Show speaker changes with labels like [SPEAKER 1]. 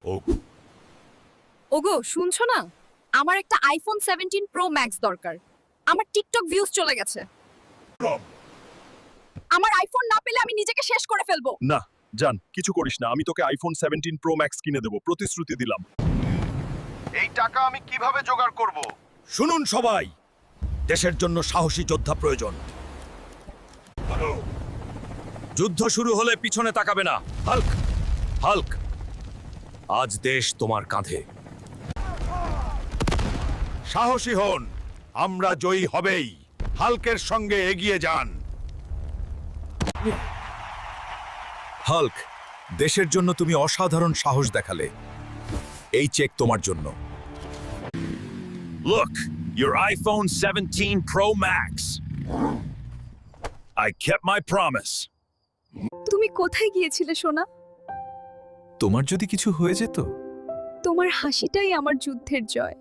[SPEAKER 1] ও
[SPEAKER 2] ওগো শুনছো না, আমার একটা আইফোন 17 প্রো ম্যাক্স দরকার। আমার টিকটক ভিউজ চলে গেছে। আমার আইফোন না পেলে আমি নিজেকে শেষ করে ফেলবো।
[SPEAKER 1] না জান, কিছু করিস না, আমি তোকে আইফোন 17 প্রো ম্যাক্স কিনে দেব, প্রতিশ্রুতি দিলাম।
[SPEAKER 3] এই টাকা আমি কিভাবে জোগাড় করব?
[SPEAKER 1] শুনুন সবাই, দেশের জন্য সাহসী যোদ্ধা প্রয়োজন। যুদ্ধ শুরু হলে পিছনে তাকাবে না। হাল্ক, হাল্ক, আজ দেশ তোমার কাঁধে।
[SPEAKER 3] সাহসী হন, আমরা জয়ী হবেই। হাল্কের সঙ্গে এগিয়ে যান।
[SPEAKER 1] হাল্ক, দেশের জন্য তুমি অসাধারণ সাহস দেখালে। এই চেক তোমার জন্য। Look, your iPhone 17 Pro Max. I kept my promise.
[SPEAKER 2] তুমি কোথায় গিয়েছিলে সোনা?
[SPEAKER 1] তোমার যদি কিছু হয়ে যেত?
[SPEAKER 2] তোমার হাসিটাই আমার যুদ্ধের জয়।